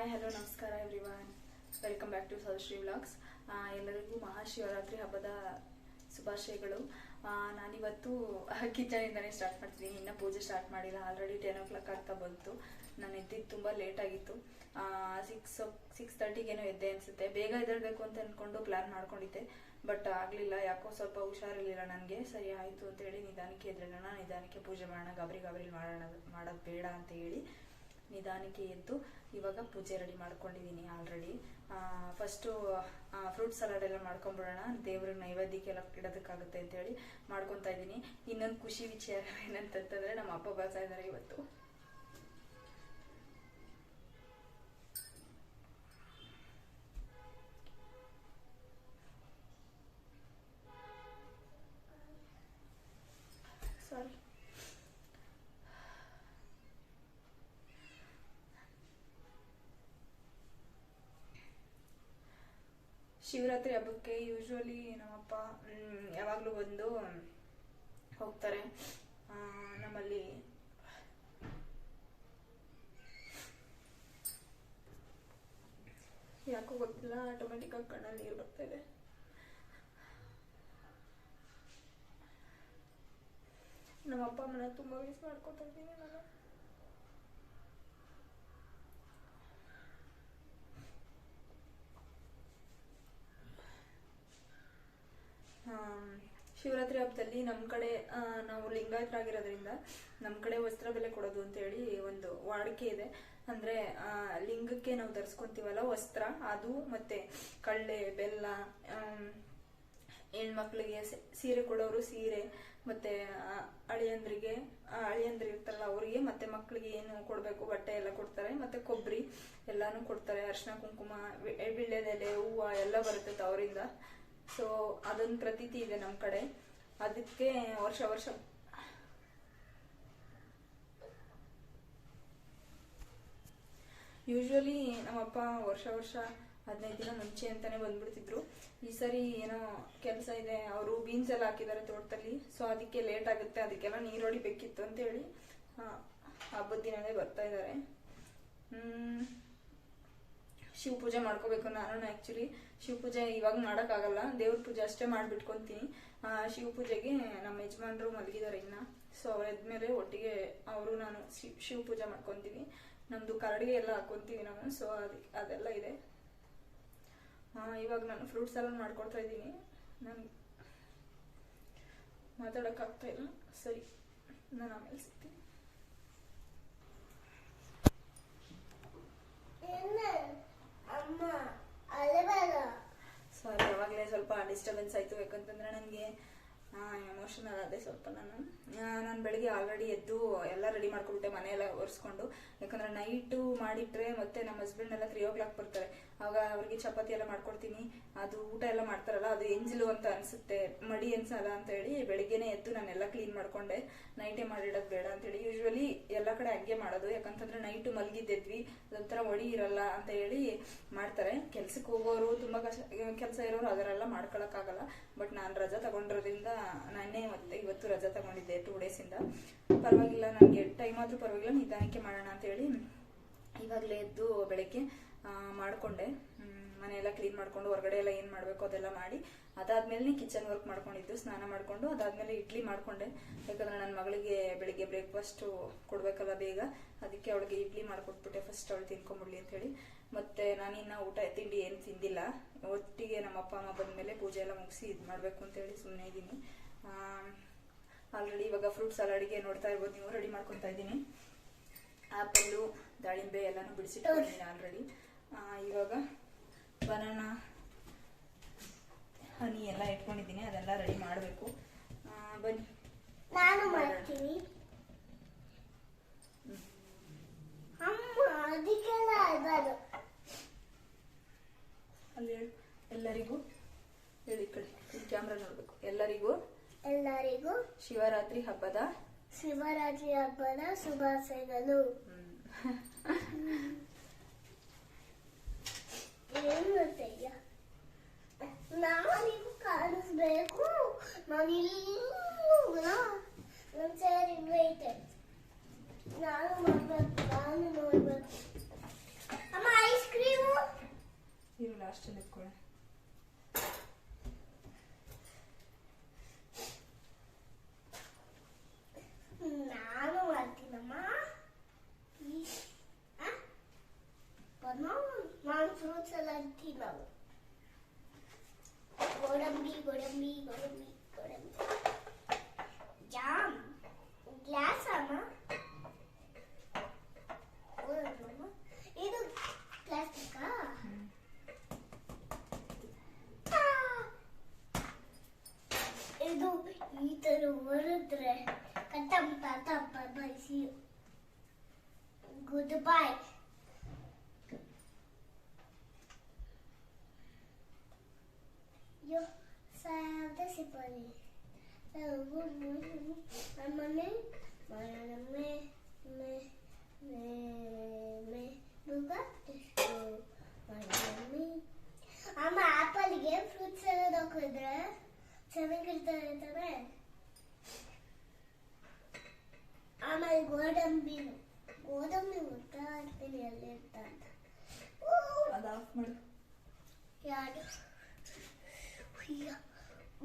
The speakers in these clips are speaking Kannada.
ಹಾಯ್ ಹಲೋ ನಮಸ್ಕಾರ everyone, welcome back to Soushree vlogs. ಎಲ್ಲರಿಗೂ ಮಹಾಶಿವರಾತ್ರಿ ಹಬ್ಬದ ಶುಭಾಶಯಗಳು. ನಾನಿವತ್ತು ಕಿಚನಿಂದನೇ ಸ್ಟಾರ್ಟ್ ಮಾಡ್ತೀನಿ. ಇನ್ನು ಪೂಜೆ ಸ್ಟಾರ್ಟ್ ಮಾಡಿಲ್ಲ. ಆಲ್ರೆಡಿ 10 o'clock ಆಗ್ತಾ ಬಂತು. ನಾನು ಎದ್ದಿದ್ದು ತುಂಬ ಲೇಟ್ ಆಗಿತ್ತು. 6:30 ಎದ್ದೆ ಅನಿಸುತ್ತೆ. ಬೇಗ ಎದ್ದೇಳಬೇಕು ಅಂತ ಅಂದ್ಕೊಂಡು ಪ್ಲಾನ್ ಮಾಡ್ಕೊಂಡಿದ್ದೆ, ಬಟ್ ಆಗಲಿಲ್ಲ. ಯಾಕೋ ಸ್ವಲ್ಪ ಹುಷಾರಿರಲಿಲ್ಲ ನನಗೆ. ಸರಿ ಆಯಿತು ಅಂತೇಳಿ ನಿಧಾನಕ್ಕೆ ಎದ್ದೇಳೋಣ, ನಿಧಾನಕ್ಕೆ ಪೂಜೆ ಮಾಡೋಣ, ಗಾಬರಿ ಮಾಡೋದು ಬೇಡ ಅಂತ ಹೇಳಿ ನಿಧಾನಕ್ಕೆ ಎದ್ದು ಇವಾಗ ಪೂಜೆ ರೆಡಿ ಮಾಡ್ಕೊಂಡಿದ್ದೀನಿ. ಆಲ್ರೆಡಿ ಫಸ್ಟು ಫ್ರೂಟ್ ಸಲಾಡ್ ಎಲ್ಲ ಮಾಡ್ಕೊಂಡ್ಬಿಡೋಣ, ದೇವ್ರಿಗೆ ನೈವೇದ್ಯಕ್ಕೆಲ್ಲ ಇಡೋದಕ್ಕಾಗುತ್ತೆ ಅಂತೇಳಿ ಮಾಡ್ಕೊತಾ ಇದ್ದೀನಿ. ಇನ್ನೊಂದು ಖುಷಿ ವಿಚಾರ ಏನಂತಂತಂದರೆ, ನಮ್ಮ ಅಪ್ಪ ಬರ್ತಾ ಇದ್ದಾರೆ ಇವತ್ತು. ಸಾರಿ, ಶಿವರಾತ್ರಿ ಹಬ್ಬಕ್ಕೆ ಯೂಶ್ವಲಿ ನಮ್ಮಪ್ಪ ಯಾವಾಗಲೂ ಬಂದು ಹೋಗ್ತಾರೆ. ನಮ್ಮಲ್ಲಿ ಯಾಕೋ ಗೊತ್ತಿಲ್ಲ, ಆಟೋಮೆಟಿಕ್ ಆಗಿ ಕಣ್ಣಲ್ಲಿ ನೀರು ಬರ್ತಾ ಇದೆ. ನಮ್ಮಪ್ಪ ಅಮ್ಮನ ತುಂಬ ಮಿಸ್ ಮಾಡ್ಕೊತಾ ಇದ್ದೀನಿ ನಾನು. ಶಿವರಾತ್ರಿ ಹಬ್ಬದಲ್ಲಿ ನಮ್ಮ ಕಡೆ ನಾವು ಲಿಂಗಾಯತರಾಗಿರೋದ್ರಿಂದ ನಮ್ಮ ಕಡೆ ವಸ್ತ್ರ ಬೆಲೆ ಕೊಡೋದು ಅಂತೇಳಿ ಒಂದು ವಾಡಿಕೆ ಇದೆ. ಅಂದರೆ ಲಿಂಗಕ್ಕೆ ನಾವು ಧರಿಸ್ಕೊಂತೀವಲ್ಲ ವಸ್ತ್ರ, ಅದು ಮತ್ತೆ ಕಳ್ಳೆ ಬೆಲ್ಲ, ಹೆಣ್ಮಕ್ಳಿಗೆ ಸೀರೆ ಕೊಡೋರು ಸೀರೆ, ಮತ್ತೆ ಅಳಿಯಂದ್ರಿಗೆ ಇರ್ತಾರಲ್ಲ ಅವರಿಗೆ, ಮತ್ತೆ ಮಕ್ಕಳಿಗೆ ಏನು ಕೊಡಬೇಕು ಬಟ್ಟೆ ಎಲ್ಲ ಕೊಡ್ತಾರೆ, ಮತ್ತೆ ಕೊಬ್ಬರಿ ಎಲ್ಲಾನು ಕೊಡ್ತಾರೆ. ಅರಿಶಿನ ಕುಂಕುಮ, ವೀಳ್ಯದೆಲೆ, ಹೂವು ಎಲ್ಲ ಬರುತ್ತೆ ಅವರಿಂದ. ಸೊ ಅದೊಂದು ಪ್ರತೀತಿ ಇದೆ ನಮ್ಮ ಕಡೆ. ಅದಕ್ಕೆ ವರ್ಷ ಯೂಶ್ವಲಿ ನಮ್ಮಪ್ಪ ವರ್ಷ 15 ದಿನ ಮುಂಚೆ ಅಂತಾನೆ ಬಂದ್ಬಿಡ್ತಿದ್ರು. ಈ ಸರಿ ಏನೋ ಕೆಲಸ ಇದೆ, ಅವರು ಬೀನ್ಸ್ ಎಲ್ಲ ಹಾಕಿದ್ದಾರೆ ತೋಟದಲ್ಲಿ, ಸೊ ಅದಕ್ಕೆ ಲೇಟ್ ಆಗುತ್ತೆ, ಅದಕ್ಕೆಲ್ಲ ನೀರು ಹೊಡಿಬೇಕಿತ್ತು ಅಂತೇಳಿ ಹಬ್ಬದ ದಿನನೇ ಬರ್ತಾ ಇದ್ದಾರೆ. ಶಿವ ಪೂಜೆ ಮಾಡ್ಕೋಬೇಕು ನಾನು. ಆ್ಯಕ್ಚುಲಿ ಶಿವ ಪೂಜೆ ಇವಾಗ ಮಾಡೋಕ್ಕಾಗಲ್ಲ, ದೇವ್ರ ಪೂಜೆ ಅಷ್ಟೇ ಮಾಡಿಬಿಟ್ಕೊತೀನಿ. ಶಿವ ಪೂಜೆಗೆ ನಮ್ಮ ಯಜಮಾನ್ರು ಮಲಗಿದ್ದಾರೆ ಇನ್ನ, ಸೊ ಅವ್ರು ಎದ್ಮೇಲೆ ಒಟ್ಟಿಗೆ ಅವರು ನಾನು ಶಿವ ಪೂಜೆ ಮಾಡ್ಕೊತೀವಿ. ನಮ್ಮದು ಕರಡಿಗೆ ಎಲ್ಲ ಹಾಕೊತೀವಿ ನಾವು, ಸೊ ಅದೆಲ್ಲ ಇದೆ. ಇವಾಗ ನಾನು ಫ್ರೂಟ್ ಸಲಾಡ್ ಮಾಡ್ಕೊಳ್ತಾ ಇದ್ದೀನಿ. ನಾನು ಮಾತಾಡೋಕ್ಕಾಗ್ತಾ ಇಲ್ಲ. ಸರಿ, ನಾನು ಆಮೇಲೆ ಸಿಗ್ತೀನಿ. ಸಾರಿ, ಯಾವಾಗಲೇ ಸ್ವಲ್ಪ ಡಿಸ್ಟರ್ಬೆನ್ಸ್ ಆಯಿತು. ಯಾಕಂತಂದರೆ ನನಗೆ ಎಮೋಷನಲ್ ಆದೆ ಸ್ವಲ್ಪ. ನಾನು ಬೆಳಿಗ್ಗೆ ಆಲ್ರೆಡಿ ಎದ್ದು ಎಲ್ಲ ರೆಡಿ ಮಾಡ್ಕೊಬಿಟ್ಟೆ, ಮನೆಯೆಲ್ಲ ಒರೆಸ್ಕೊಂಡು. ಯಾಕಂದರೆ ನೈಟು ಮಾಡಿಟ್ರೆ ಮತ್ತೆ ನಮ್ಮ ಹಸ್ಬೆಂಡ್ ಎಲ್ಲ 3 o'clock ಬರ್ತಾರೆ. ಆವಾಗ ಅವ್ರಿಗೆ ಚಪಾತಿ ಎಲ್ಲ ಮಾಡ್ಕೊಡ್ತೀನಿ. ಅದು ಊಟ ಎಲ್ಲ ಮಾಡ್ತಾರಲ್ಲ, ಅದು ಎಂಜಿಲು ಅಂತ ಅನಿಸುತ್ತೆ, ಮಡಿ ಅನ್ಸಲ್ಲ ಅಂತ ಹೇಳಿ ಬೆಳಿಗ್ಗೆನೇ ಎದ್ದು ನಾನೆಲ್ಲ ಕ್ಲೀನ್ ಮಾಡ್ಕೊಂಡೆ. ನೈಟೇ ಮಾಡಿಡೋದು ಬೇಡ ಅಂತೇಳಿ ಯೂಶ್ವಲಿ ಎಲ್ಲ ಕಡೆ ಹಂಗೆ ಮಾಡೋದು. ಯಾಕಂತಂದ್ರೆ ನೈಟು ಮಲಗಿದ್ದೆದ್ವಿ, ಅದೊಂಥರ ಒಡಿ ಇರಲ್ಲ ಅಂತ ಹೇಳಿ ಮಾಡ್ತಾರೆ. ಕೆಲ್ಸಕ್ಕೆ ಹೋಗೋರು, ತುಂಬ ಕೆಲಸ ಇರೋರು ಅದರೆಲ್ಲ ಮಾಡ್ಕೊಳಕ್ಕಾಗಲ್ಲ. ಬಟ್ ನಾನು ರಜಾ ತಗೊಂಡಿರೋದ್ರಿಂದ ನಾನೇ ಮತ್ತೆ ಇವತ್ತು ರಜಾ ತಗೊಂಡಿದ್ದೆ 2 days ಇಂದ. ಪರವಾಗಿಲ್ಲ, ನನಗೆ ಟೈಮ್ ಆದ್ರೂ ಪರವಾಗಿಲ್ಲ, ನಿಧಾನಕ್ಕೆ ಮಾಡೋಣ ಅಂತ ಹೇಳಿ ಇವಾಗಲೇ ಎದ್ದು ಬೆಳಗ್ಗೆ ಮಾಡಿಕೊಂಡೆ. ಮನೆಯೆಲ್ಲ ಕ್ಲೀನ್ ಮಾಡ್ಕೊಂಡು, ಹೊರಗಡೆ ಎಲ್ಲ ಏನು ಮಾಡಬೇಕು ಅದೆಲ್ಲ ಮಾಡಿ, ಅದಾದ್ಮೇಲೆ ಕಿಚನ್ ವರ್ಕ್ ಮಾಡ್ಕೊಂಡಿದ್ದು. ಸ್ನಾನ ಮಾಡಿಕೊಂಡು ಅದಾದ್ಮೇಲೆ ಇಡ್ಲಿ ಮಾಡ್ಕೊಂಡೆ. ಯಾಕಂದ್ರೆ ನನ್ನ ಮಗಳಿಗೆ ಬೆಳಿಗ್ಗೆ ಬ್ರೇಕ್ಫಾಸ್ಟು ಕೊಡ್ಬೇಕಲ್ಲ ಬೇಗ, ಅದಕ್ಕೆ ಅವಳಿಗೆ ಇಡ್ಲಿ ಮಾಡ್ಕೊಟ್ಬಿಟ್ಟೆ. ಫಸ್ಟ್ ಅವಳು ತಿನ್ಕೊಂಬಿಡ್ಲಿ ಅಂತ ಹೇಳಿ. ಮತ್ತೆ ನಾನಿನ್ನ ಊಟ ತಿಂಡಿ ಏನು ತಿಂದಿಲ್ಲ. ಒಟ್ಟಿಗೆ ನಮ್ಮ ಅಪ್ಪ ಅಮ್ಮ ಬಂದಮೇಲೆ ಪೂಜೆ ಎಲ್ಲ ಮುಗಿಸಿ ಇದು ಮಾಡಬೇಕು ಅಂತೇಳಿ ಸುಮ್ಮನೆ ಇದ್ದೀನಿ. ಆಲ್ರೆಡಿ ಇವಾಗ ಫ್ರೂಟ್ ಸಲಾಡ್ಗೆ ನೋಡ್ತಾ ಇರ್ಬೋದು ನೀವು, ರೆಡಿ ಮಾಡ್ಕೊತಾ ಇದ್ದೀನಿ. ಆ್ಯಪಲ್ಲು, ದಾಳಿಂಬೆ ಎಲ್ಲಾನು ಬಿಡಿಸಿಟ್ಕೊಂಡಿದ್ದೀನಿ ಆಲ್ರೆಡಿ. ಇವಾಗ ಬನಾನಾ, ಹನಿ ಎಲ್ಲ ಇಟ್ಕೊಂಡಿದ್ದೀನಿ, ಅದೆಲ್ಲ ರೆಡಿ ಮಾಡಬೇಕು. ಬನ್ನಿ ನಾನು ಮಾಡ್ತೀನಿ. ಅಲ್ಲಿ ಎಲ್ಲರಿಗೂ ಹೇಳಿ, ಕಡೆ ಕ್ಯಾಮ್ರಾ ನೋಡ್ಬೇಕು. ಎಲ್ಲರಿಗೂ ಶಿವರಾತ್ರಿ ಹಬ್ಬದ ಶುಭಾಶಯಗಳು. ನಾನು ಕಾಣಿಸ್ಬೇಕು, ನಾನು ನೋಡ್ಬೇಕು. ಅಮ್ಮ ಐಸ್ ಫ್ರೂಟ್ಸ್ ಎಲ್ಲ ಅಂತೀವಿ ನಾವು. ಗೋಡಂಬಿ ಗೋಡಂಬಿ ಗೋಡಂಬಿ ಗೋಡಂಬಿ ಜಾಮ್ ಗ್ಲಾಸ್ ಅಮ್ಮ. ಇದು ಪ್ಲಾಸ್ಟಿಕ್ಕಾ? ಇದು ಈ ತರ ಹೊರದ್ರೆ ಕಟ್ಟಂ ತಾತ ಬೈಸಿ good bye. Yo sabe se pone. Mamãe, buka ಅಮ್ಮ ಆಪಲ್ಗೆ ಫ್ರೂಟ್ಸ್ ಎಲ್ಲ ಹಾಕಿದ್ರೆ ಚೆನ್ನಾಗಿರ್ತಾರೆ ತಾನೆ. ಆಮೇಲೆ ಗೋಡಂಬಿ ಗೊತ್ತಾ ಇರ್ತೀನಿ ಎಲ್ಲಿ ಇರ್ತ ಅಂತ. ಅದು ಆಫ್ ಮಾಡು. ಯಾರು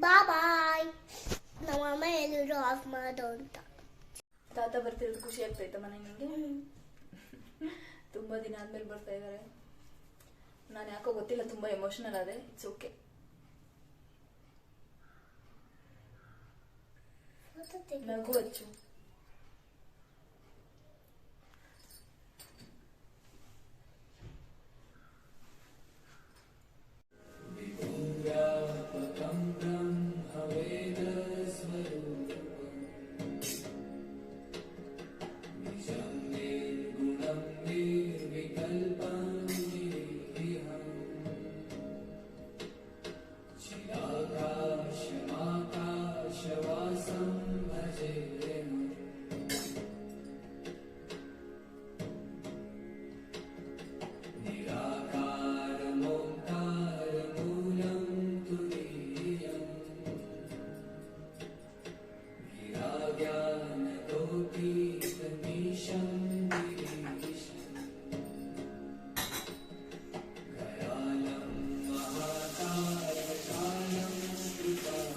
ಬಾಯ್. ನಮ್ಮಮ್ಮ ಹೇಳಿದ್ರು ಆಫ್ ಮಾಡು ಅಂತ. ತಾತ ಬರ್ತಿರೋದು ಖುಷಿ ಆಗ್ತೈತ ಮನೆ ನಿಂಗೆ? ತುಂಬಾ ದಿನ ಆದ್ಮೇಲೆ ಬರ್ತಾ ಇದಾರೆ. ನಾನು ಯಾಕೋ ಗೊತ್ತಿಲ್ಲ, ತುಂಬಾ ಎಮೋಷನಲ್ ಆದೆ. It's okay. ನಗು ಹಚ್ಚು.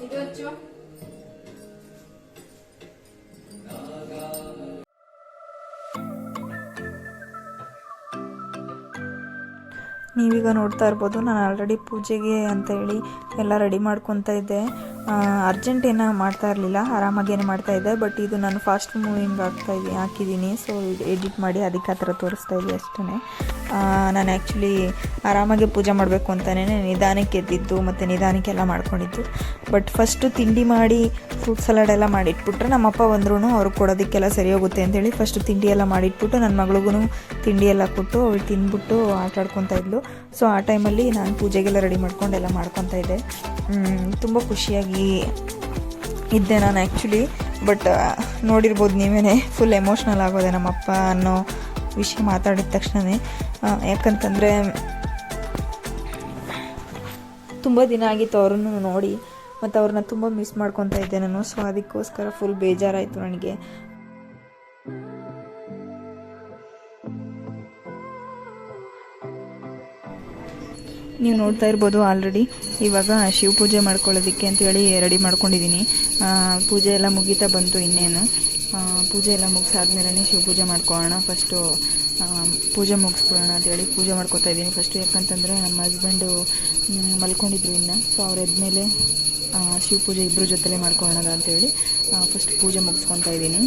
ಇದು ಹಚ್ಚು. ನೀವೀಗ ನೋಡ್ತಾ ಇರ್ಬೋದು, ನಾನು ಆಲ್ರೆಡಿ ಪೂಜೆಗೆ ಅಂತ ಹೇಳಿ ಎಲ್ಲ ರೆಡಿ ಮಾಡ್ಕೊತಾ ಇದ್ದೆ. ಅರ್ಜೆಂಟ್ ಏನೋ ಮಾಡ್ತಾ ಇರಲಿಲ್ಲ, ಆರಾಮಾಗೇನೆ ಮಾಡ್ತಾ ಇದ್ದೆ. ಬಟ್ ಇದು ನಾನು ಫಾಸ್ಟ್ ಮೂವಿಂಗ್ ಹಾಕಿದ್ದೀನಿ. ಸೊ ಎಡಿಟ್ ಮಾಡಿ ಅದಕ್ಕೆ ಆ ಥರ ತೋರಿಸ್ತಾ ಇದ್ದೆ ಅಷ್ಟೇ. ನಾನು ಆ್ಯಕ್ಚುಲಿ ಆರಾಮಾಗೆ ಪೂಜೆ ಮಾಡಬೇಕು ಅಂತಲೇ ನಿಧಾನಕ್ಕೆ ಎದ್ದಿದ್ದು ಮತ್ತು ನಿಧಾನಕ್ಕೆಲ್ಲ ಮಾಡ್ಕೊಂಡಿದ್ದು. ಬಟ್ ಫಸ್ಟು ತಿಂಡಿ ಮಾಡಿ ಫ್ರೂಟ್ ಸಲಾಡ್ ಎಲ್ಲ ಮಾಡಿಟ್ಬಿಟ್ರೆ ನಮ್ಮಪ್ಪ ಬಂದ್ರೂ ಅವ್ರಿಗೆ ಕೊಡೋದಕ್ಕೆಲ್ಲ ಸರಿ ಹೋಗುತ್ತೆ ಅಂತೇಳಿ ಫಸ್ಟು ತಿಂಡಿ ಎಲ್ಲ ಮಾಡಿಟ್ಬಿಟ್ಟು ನನ್ನ ಮಗಳಿಗೂ ತಿಂಡಿ ಎಲ್ಲ ಕೊಟ್ಟು ಅವಳು ತಿಂದ್ಬಿಟ್ಟು ಆಟ ಆಡ್ಕೊತಾ ಇದ್ಲು. ಸೊ ಆ ಟೈಮಲ್ಲಿ ನಾನು ಪೂಜೆಗೆಲ್ಲ ರೆಡಿ ಮಾಡ್ಕೊಂಡೆಲ್ಲ ಮಾಡ್ಕೊತಾ ಇದ್ದೆ. ತುಂಬ ಖುಷಿಯಾಗಿ ಇದ್ದೆ ನಾನು ಆ್ಯಕ್ಚುಲಿ. ಬಟ್ ನೋಡಿರ್ಬೋದು ನೀವೇ, ಫುಲ್ ಎಮೋಷ್ನಲ್ ಆಗೋದೆ ನಮ್ಮಪ್ಪ ಅನ್ನೋ ವಿಷಯ ಮಾತಾಡಿದ ತಕ್ಷಣವೇ. ಯಾಕಂತಂದರೆ ತುಂಬ ದಿನ ಆಗಿತ್ತು ಅವ್ರನ್ನು ನೋಡಿ, ಮತ್ತು ಅವ್ರನ್ನ ತುಂಬ ಮಿಸ್ ಮಾಡ್ಕೊತಾ ಇದ್ದೆ ನಾನು. ಸೊ ಅದಕ್ಕೋಸ್ಕರ ಫುಲ್ ಬೇಜಾರಾಯಿತು ನನಗೆ. ನೀವು ನೋಡ್ತಾ ಇರ್ಬೋದು ಆಲ್ರೆಡಿ ಇವಾಗ ಶಿವ ಪೂಜೆ ಮಾಡ್ಕೊಳ್ಳೋದಕ್ಕೆ ಅಂತೇಳಿ ರೆಡಿ ಮಾಡ್ಕೊಂಡಿದ್ದೀನಿ. ಪೂಜೆ ಎಲ್ಲ ಮುಗೀತಾ ಬಂತು. ಇನ್ನೇನು ಪೂಜೆ ಎಲ್ಲ ಮುಗಿಸಾದ್ಮೇಲೆ ಶಿವ ಪೂಜೆ ಮಾಡ್ಕೊಳ್ಳೋಣ. ಫಸ್ಟು ಪೂಜೆ ಮುಗಿಸ್ಕೊಳ್ಳೋಣ ಅಂತೇಳಿ ಪೂಜೆ ಮಾಡ್ಕೊತಾ ಇದ್ದೀನಿ ಫಸ್ಟು. ಯಾಕಂತಂದರೆ ನಮ್ಮ ಹಸ್ಬೆಂಡು ಮಲ್ಕೊಂಡಿದ್ರು ಇನ್ನು. ಸೊ ಅವ್ರು ಎದ್ಮೇಲೆ ಶಿವ ಪೂಜೆ ಇಬ್ಬರ ಜೊತೆಲೇ ಮಾಡ್ಕೊಳ್ಳೋಣ ಅಂತೇಳಿ ಫಸ್ಟ್ ಪೂಜೆ ಮುಗಿಸ್ಕೊತಾ ಇದ್ದೀನಿ.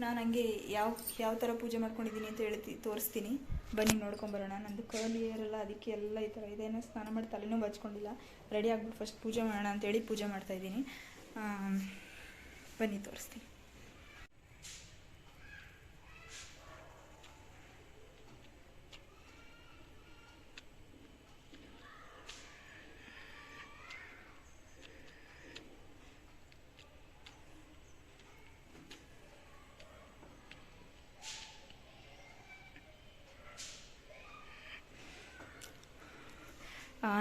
ನಾನು ಹಂಗೆ ಯಾವ ಥರ ಪೂಜೆ ಮಾಡ್ಕೊಂಡಿದ್ದೀನಿ ಅಂತ ತೋರಿಸ್ತೀನಿ, ಬನ್ನಿ ನೋಡ್ಕೊಂಬರೋಣ. ನಂದು ಕರ್ಲ್ ಏರ್ ಎಲ್ಲ ಅದಕ್ಕೆ ಎಲ್ಲ ಈ ಥರ ಇದೆ. ಸ್ನಾನ ಮಾಡಿ ತಲೆನೂ ಬಚ್ಕೊಂಡಿಲ್ಲ, ರೆಡಿ ಆಗ್ಬಿಟ್ಟು ಫಸ್ಟ್ ಪೂಜೆ ಮಾಡೋಣ ಅಂತೇಳಿ ಪೂಜೆ ಮಾಡ್ತಾಯಿದ್ದೀನಿ. ಬನ್ನಿ ತೋರಿಸ್ತೀನಿ.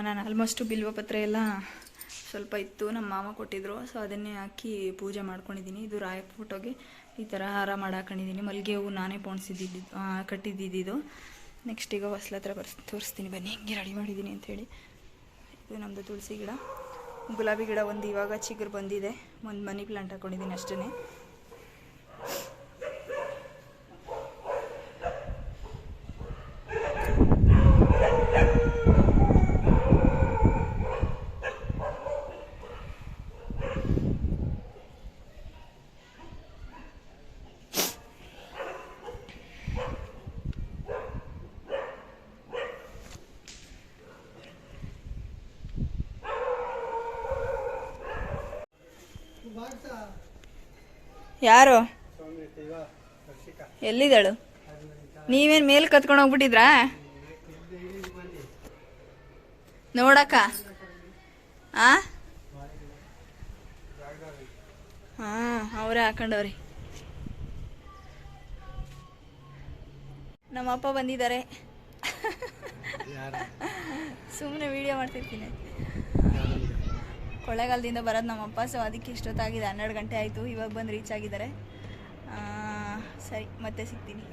ನಾನು ಆಲ್ಮೋಸ್ಟು ಬಿಲ್ವಪತ್ರೆ ಎಲ್ಲ ಸ್ವಲ್ಪ ಇತ್ತು, ನಮ್ಮ ಮಾಮ ಕೊಟ್ಟಿದ್ರು, ಸೊ ಅದನ್ನೇ ಹಾಕಿ ಪೂಜೆ ಮಾಡ್ಕೊಂಡಿದ್ದೀನಿ. ಇದು ರಾಯ ಫೋಟೋಗೆ ಈ ಥರ ಹಾರ ಮಾಡಿ ಹಾಕೊಂಡಿದ್ದೀನಿ. ಮಲ್ಲಿಗೆ ಹೂವು ನಾನೇ ಕಟ್ಟಿದ್ದಿದ್ದು. ನೆಕ್ಸ್ಟ್ ಈಗ ಹೊಸ್ಲ ಹತ್ರ ತೋರಿಸ್ತೀನಿ ಬನ್ನಿ ಹೆಂಗೆ ರೆಡಿ ಮಾಡಿದ್ದೀನಿ ಅಂಥೇಳಿ. ಇದು ನಮ್ಮದು ತುಳಸಿ ಗಿಡ, ಗುಲಾಬಿ ಗಿಡ ಒಂದು ಇವಾಗ ಚಿಗುರು ಬಂದಿದೆ, ಒಂದು ಮನಿ ಪ್ಲಾಂಟ್ ಹಾಕ್ಕೊಂಡಿದ್ದೀನಿ ಅಷ್ಟೇ. ಯಾರು ಎಲ್ಲಿದ್ದಾಳು? ನೀವೇನು ಮೇಲೆ ಕತ್ಕೊಂಡು ಹೋಗ್ಬಿಟ್ಟಿದ್ರಾ ನೋಡಕ್ಕ? ಅವರೇ ಹಾಕೊಂಡವ್ರಿ. ನಮ್ಮಪ್ಪ ಬಂದಿದ್ದಾರೆ, ಸುಮ್ಮನೆ ವಿಡಿಯೋ ಮಾಡ್ತಿರ್ತೀನಿ. ಕೊಳ್ಳೇಗಾಲದಿಂದ ಬರೋದು ನಮ್ಮಪ್ಪ, ಸೊ ಅದಕ್ಕೆ ಇಷ್ಟೊತ್ತಾಗಿದೆ, 12 ಗಂಟೆ ಆಯಿತು. ಇವಾಗ ಬಂದು ರೀಚ್ ಆಗಿದ್ದಾರೆ. ಸರಿ, ಮತ್ತೆ ಸಿಗ್ತೀನಿ.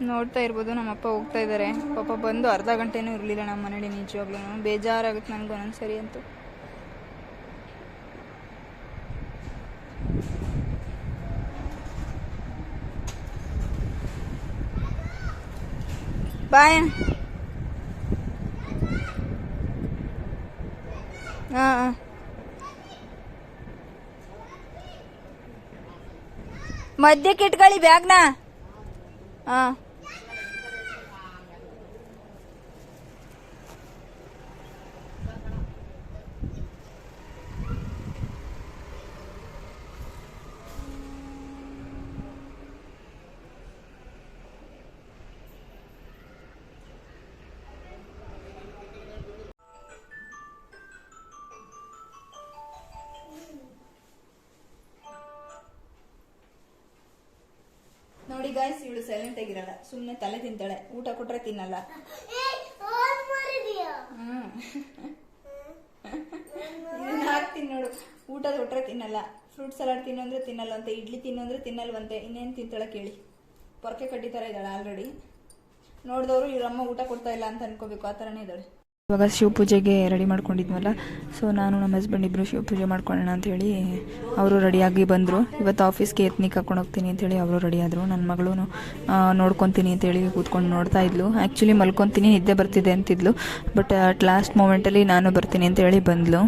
ನೋಡ್ತಾ ಇರ್ಬೋದು, ನಮ್ಮಪ್ಪ ಹೋಗ್ತಾ ಇದ್ದಾರೆ. ಪಾಪ ಬಂದು ಅರ್ಧ ಗಂಟೆನೂ ಇರಲಿಲ್ಲ ನಮ್ಮ ಮನೇಲಿ. ನಿಜವಾಗ್ಲೂ ಬೇಜಾರಾಗುತ್ತೆ ನನಗೂ ಒಂದೊಂದ್ಸರಿ ಅಂತೂ. ಬಾಯ್. ಹಾಂ, ಮಧ್ಯಕ್ಕೆ ಇಟ್ಕೊಳ್ಳಿ ಬ್ಯಾಗ್ನ. ಹಾಂ, ನೋಡಿ ಗಾಯ್ಸ್, ಇವಳು ಸೈಲೆಂಟ್ ಆಗಿರಲ್ಲ, ಸುಮ್ಮನೆ ತಲೆ ತಿಂತಾಳೆ. ಊಟ ಕೊಟ್ರೆ ತಿನ್ನಲ್ಲ. ಹಾಕ್ತೀನಿ ನೋಡು, ಊಟ ಕೊಟ್ರೆ ತಿನ್ನಲ್ಲ. ಫ್ರೂಟ್ ಸಲಾಡ್ ತಿನ್ನು ಅಂದ್ರೆ ತಿನ್ನಲ್ಲಂತೆ, ಇಡ್ಲಿ ತಿನ್ನು ಅಂದ್ರೆ ತಿನ್ನಲ್ವಂತೆ. ಇನ್ನೇನು ತಿಂತಾಳೆ ಕೇಳಿ? ಪೊರ್ಕೆ ಕಟ್ಟಿ ಥರ ಇದ್ದಾಳೆ ಆಲ್ರೆಡಿ. ನೋಡಿದವರು ಇವರಮ್ಮ ಊಟ ಕೊಡ್ತಾ ಇಲ್ಲ ಅಂತ ಅನ್ಕೋಬೇಕು, ಆ ಥರನೇ ಇದ್ದಾಳೆ. ಇವಾಗ ಶಿವ ಪೂಜೆಗೆ ರೆಡಿ ಮಾಡ್ಕೊಂಡಿದ್ವಲ್ಲ, ಸೊ ನಾನು ನಮ್ಮ ಹಸ್ಬೆಂಡ್ ಇಬ್ಬರು ಶಿವ ಪೂಜೆ ಮಾಡ್ಕೊಳ್ಳೋಣ ಅಂಥೇಳಿ ಅವರು ರೆಡಿಯಾಗಿ ಬಂದರು. ಇವತ್ತು ಆಫೀಸ್ಗೆ ಎತ್ನಿಗೆ ಕರ್ಕೊಂಡು ಹೋಗ್ತೀನಿ ಅಂತೇಳಿ ಅವರು ರೆಡಿ ಆದರು. ನನ್ನ ಮಗಳು ನೋಡ್ಕೊತೀನಿ ಅಂತೇಳಿ ಕೂತ್ಕೊಂಡು ನೋಡ್ತಾ ಇದ್ಲು. ಆ್ಯಕ್ಚುಲಿ ಮಲ್ಕೊತೀನಿ, ನಿದ್ದೆ ಬರ್ತಿದೆ ಅಂತಿದ್ಲು. ಬಟ್ ಅಟ್ ಲಾಸ್ಟ್ ಮೂಮೆಂಟಲ್ಲಿ ನಾನು ಬರ್ತೀನಿ ಅಂತೇಳಿ ಬಂದಳು.